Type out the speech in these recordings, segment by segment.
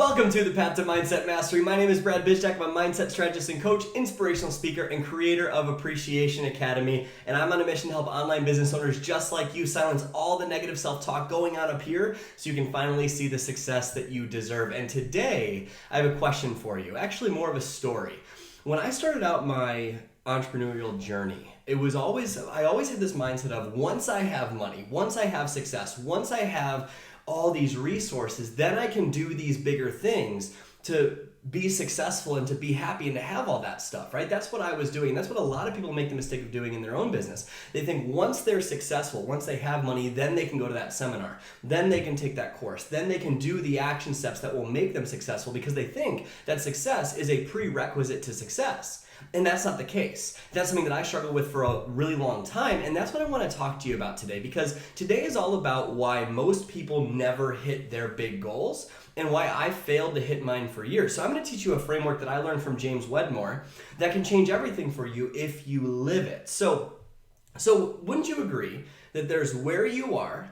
Welcome to the Path to Mindset Mastery. My name is Brad Bizjack. I'm a mindset strategist and coach, inspirational speaker, and creator of Appreciation Academy. And I'm on a mission to help online business owners just like you silence all the negative self-talk going on up here so you can finally see the success that you deserve. And today, I have a question for you. Actually, more of a story. When I started out my entrepreneurial journey, I always had this mindset of once I have money, once I have success, once I have all these resources, then I can do these bigger things to be successful and to be happy and to have all that stuff, right? That's what I was doing. That's what a lot of people make the mistake of doing in their own business. They think once they're successful, once they have money, then they can go to that seminar, then they can take that course, then they can do the action steps that will make them successful because they think that success is a prerequisite to success. And that's not the case. That's something that I struggled with for a really long time, and that's what I want to talk to you about today, because today is all about why most people never hit their big goals and why I failed to hit mine for years. So I'm going to teach you a framework that I learned from James Wedmore that can change everything for you if you live it. So wouldn't you agree that there's where you are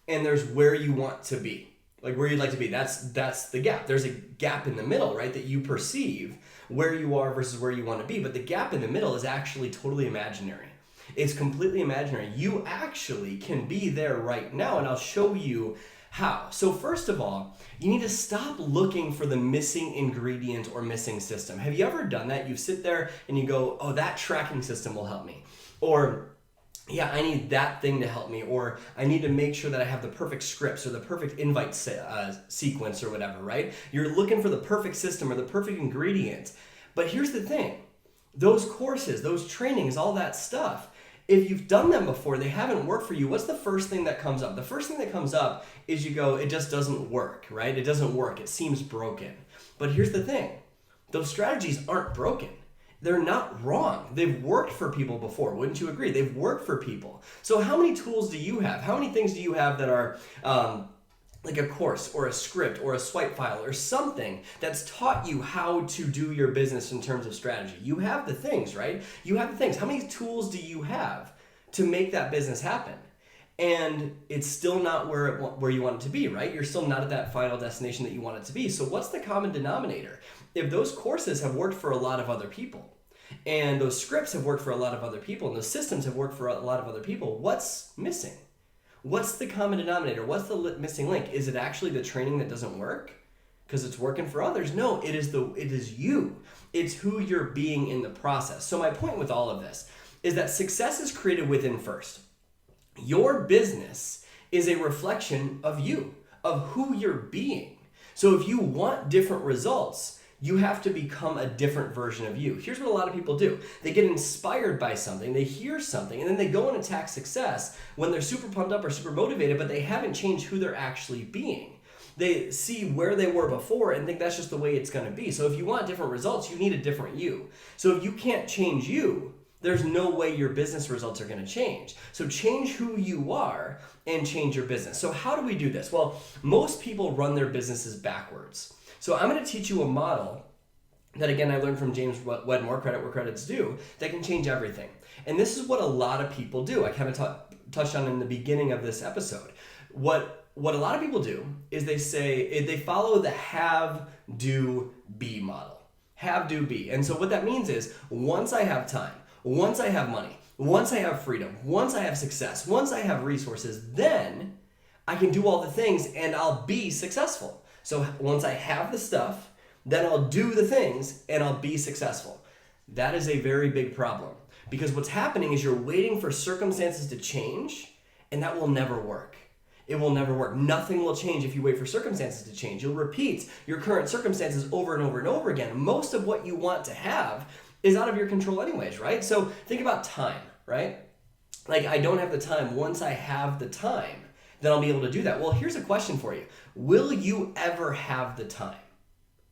and there's where you want to be? Like where you'd like to be, that's the gap. There's a gap in the middle, right, that you perceive where you are versus where you want to be. But the gap in the middle is actually totally imaginary. It's completely imaginary. You actually can be there right now, and I'll show you how. So first of all, you need to stop looking for the missing ingredient or missing system. Have you ever done that? You sit there and you go, oh, that tracking system will help me. Or yeah, I need that thing to help me, or I need to make sure that I have the perfect scripts or the perfect invite sequence or whatever, right? You're looking for the perfect system or the perfect ingredient. But here's the thing. Those courses, those trainings, all that stuff, if you've done them before, they haven't worked for you, what's the first thing that comes up? The first thing that comes up is you go, it just doesn't work, right? It doesn't work. It seems broken. But here's the thing. Those strategies aren't broken. They're not wrong. They've worked for people before. Wouldn't you agree? They've worked for people. So how many tools do you have? How many things do you have that are like a course or a script or a swipe file or something that's taught you how to do your business in terms of strategy? You have the things, right? You have the things. How many tools do you have to make that business happen? And it's still not where you want it to be, right? You're still not at that final destination that you want it to be. So what's the common denominator? If those courses have worked for a lot of other people, and those scripts have worked for a lot of other people, and those systems have worked for a lot of other people, what's missing? What's the common denominator? What's the missing link? Is it actually the training that doesn't work because it's working for others? No, it is you. It's who you're being in the process. So my point with all of this is that success is created within first. Your business is a reflection of you, of who you're being. So if you want different results, you have to become a different version of you. Here's what a lot of people do. They get inspired by something, they hear something, and then they go and attack success when they're super pumped up or super motivated, but they haven't changed who they're actually being. They see where they were before and think that's just the way it's going to be. So if you want different results, you need a different you. So if you can't change you, there's no way your business results are going to change. So change who you are and change your business. So how do we do this? Well, most people run their businesses backwards. So I'm going to teach you a model that, again, I learned from James Wedmore, credit where credit's due, that can change everything. And this is what a lot of people do. I kind of touched on in the beginning of this episode. What a lot of people do is they follow the have, do, be model. Have, do, be. And so what that means is once I have time, once I have money, once I have freedom, once I have success, once I have resources, then I can do all the things and I'll be successful. So once I have the stuff, then I'll do the things and I'll be successful. That is a very big problem because what's happening is you're waiting for circumstances to change, and that will never work. It will never work. Nothing will change if you wait for circumstances to change. You'll repeat your current circumstances over and over and over again. Most of what you want to have is out of your control anyways, right? So think about time, right? Like I don't have the time. Once I have the time, then I'll be able to do that. Well, here's a question for you. Will you ever have the time?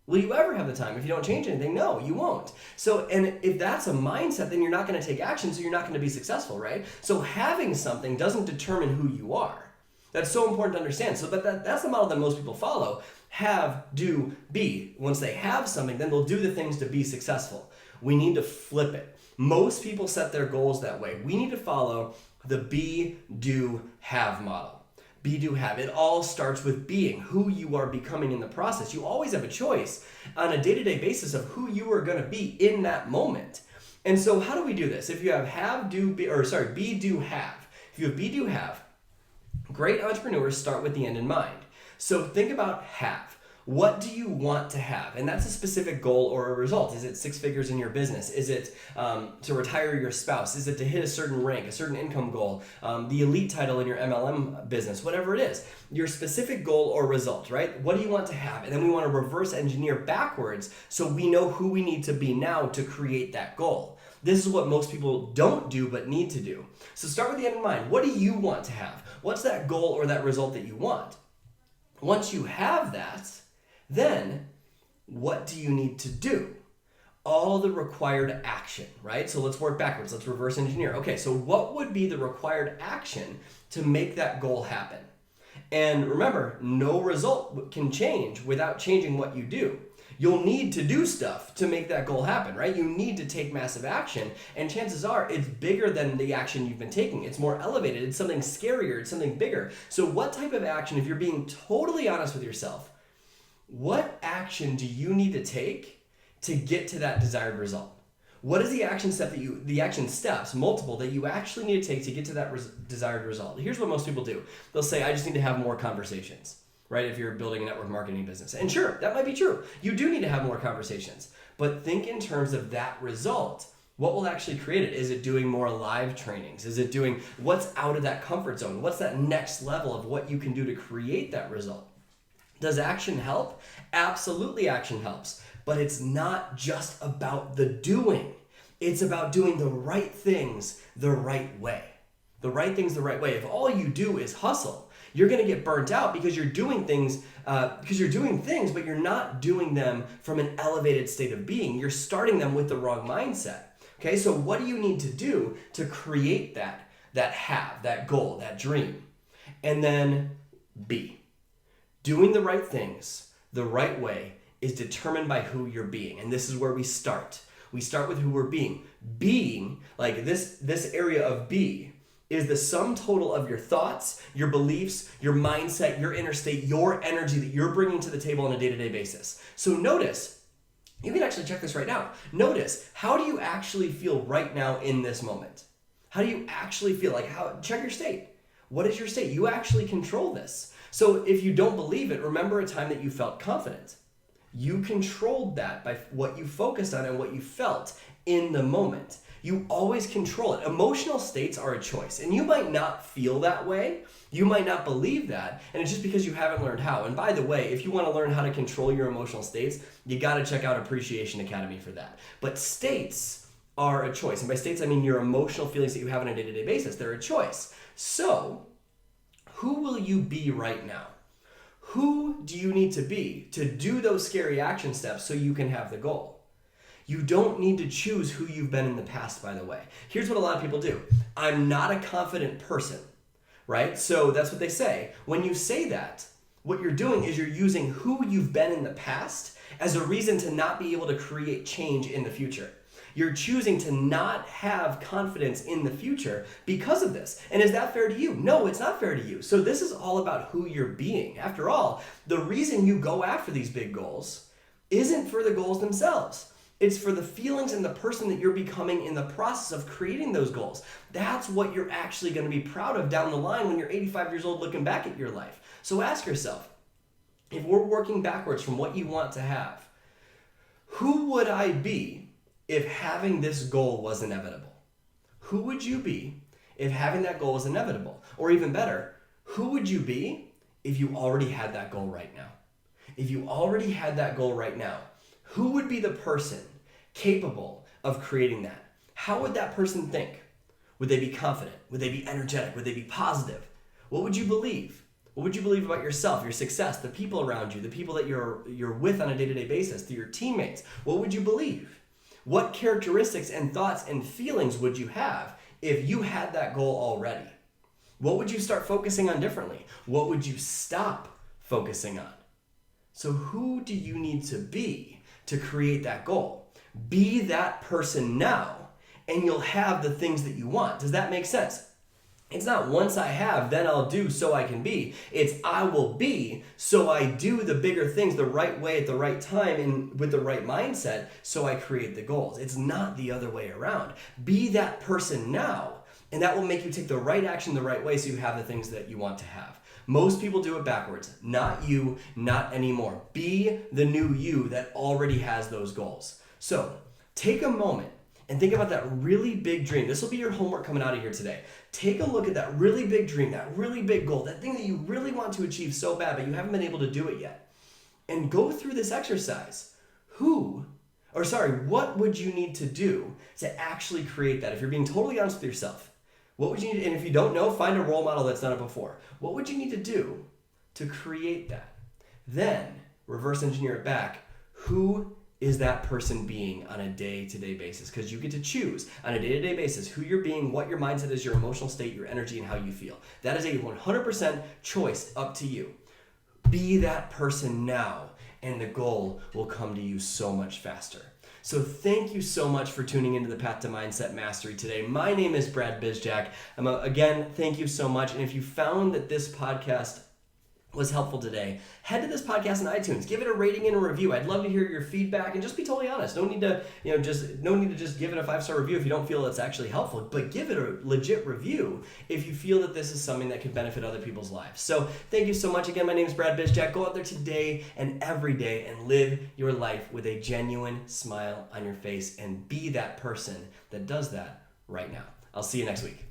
Will you ever have the time if you don't change anything? No, you won't. So, and if that's a mindset, then you're not going to take action, so you're not going to be successful, right? So having something doesn't determine who you are. That's so important to understand. So, but that's the model that most people follow. Have, do, be. Once they have something, then they'll do the things to be successful. We need to flip it. Most people set their goals that way. We need to follow the be, do, have model. be, do, have. It all starts with being, who you are becoming in the process. You always have a choice on a day-to-day basis of who you are going to be in that moment. And so how do we do this? If you have be, do, have. If you have be, do, have, great entrepreneurs start with the end in mind. So think about have. What do you want to have? And that's a specific goal or a result. Is it 6 figures in your business? Is it to retire your spouse? Is it to hit a certain rank, a certain income goal, the elite title in your MLM business, whatever it is, your specific goal or result, right? What do you want to have? And then we want to reverse engineer backwards so we know who we need to be now to create that goal. This is what most people don't do but need to do. So start with the end in mind. What do you want to have? What's that goal or that result that you want? Once you have that, then what do you need to do? All the required action, right? So let's work backwards. Let's reverse engineer. Okay, so what would be the required action to make that goal happen? And remember, no result can change without changing what you do. You'll need to do stuff to make that goal happen, right? You need to take massive action, and chances are it's bigger than the action you've been taking. It's more elevated. It's something scarier. It's something bigger. So what type of action, if you're being totally honest with yourself, what action do you need to take to get to that desired result? What is the action steps, multiple, that you actually need to take to get to that desired result? Here's what most people do. They'll say, I just need to have more conversations, right? If you're building a network marketing business. And sure, that might be true. You do need to have more conversations, but think in terms of that result. What will actually create it? Is it doing more live trainings? Is it doing what's out of that comfort zone? What's that next level of what you can do to create that result? Does action help? Absolutely, action helps. But it's not just about the doing. It's about doing the right things the right way. The right things the right way. If all you do is hustle, you're going to get burnt out because you're doing things, but you're not doing them from an elevated state of being. You're starting them with the wrong mindset. Okay, so what do you need to do to create that goal, that dream? And then be. Doing the right things the right way is determined by who you're being. And this is where we start. We start with who we're being. Being, like this area of be, is the sum total of your thoughts, your beliefs, your mindset, your inner state, your energy that you're bringing to the table on a day-to-day basis. So notice, you can actually check this right now. Notice, how do you actually feel right now in this moment? How do you actually feel? Check your state. What is your state? You actually control this. So if you don't believe it, remember a time that you felt confident. You controlled that by what you focused on and what you felt in the moment. You always control it. Emotional states are a choice, and you might not feel that way. You might not believe that, and it's just because you haven't learned how. And by the way, if you want to learn how to control your emotional states, you got to check out Appreciation Academy for that. But states are a choice, and by states I mean your emotional feelings that you have on a day-to-day basis. They're a choice. So who will you be right now? Who do you need to be to do those scary action steps so you can have the goal? You don't need to choose who you've been in the past, by the way. Here's what a lot of people do. I'm not a confident person, right? So that's what they say. When you say that, what you're doing is you're using who you've been in the past as a reason to not be able to create change in the future. You're choosing to not have confidence in the future because of this. And is that fair to you? No, it's not fair to you. So this is all about who you're being. After all, the reason you go after these big goals isn't for the goals themselves. It's for the feelings and the person that you're becoming in the process of creating those goals. That's what you're actually going to be proud of down the line when you're 85 years old looking back at your life. So ask yourself, if we're working backwards from what you want to have, who would I be if having this goal was inevitable? Who would you be if having that goal was inevitable? Or even better, who would you be if you already had that goal right now? If you already had that goal right now, who would be the person capable of creating that? How would that person think? Would they be confident? Would they be energetic? Would they be positive? What would you believe? What would you believe about yourself, your success, the people around you, the people that you're with on a day-to-day basis, your teammates? What would you believe? What characteristics and thoughts and feelings would you have if you had that goal already? What would you start focusing on differently? What would you stop focusing on? So who do you need to be to create that goal? Be that person now, and you'll have the things that you want. Does that make sense? It's not once I have, then I'll do so I can be. It's I will be so I do the bigger things the right way at the right time and with the right mindset so I create the goals. It's not the other way around. Be that person now, and that will make you take the right action the right way so you have the things that you want to have. Most people do it backwards. Not you, not anymore. Be the new you that already has those goals. So take a moment and think about that really big dream. This will be your homework coming out of here today. Take a look at that really big dream, that really big goal, that thing that you really want to achieve so bad, but you haven't been able to do it yet. And go through this exercise. What would you need to do to actually create that? If you're being totally honest with yourself, what would you need? And if you don't know, find a role model that's done it before. What would you need to do to create that? Then reverse engineer it back. Who is that person being on a day-to-day basis? Because you get to choose on a day-to-day basis who you're being, what your mindset is, your emotional state, your energy, and how you feel. That is a 100% choice up to you. Be that person now, and the goal will come to you so much faster. So thank you so much for tuning into the Path to Mindset Mastery today. My name is Brad Bizjack. Again, thank you so much. And if you found that this podcast was helpful today, head to this podcast on iTunes. Give it a rating and a review. I'd love to hear your feedback, and just be totally honest. No need to just give it a 5-star review if you don't feel it's actually helpful, but give it a legit review if you feel that this is something that can benefit other people's lives. So thank you so much. Again, my name is Brad Bizjack. Go out there today and every day and live your life with a genuine smile on your face and be that person that does that right now. I'll see you next week.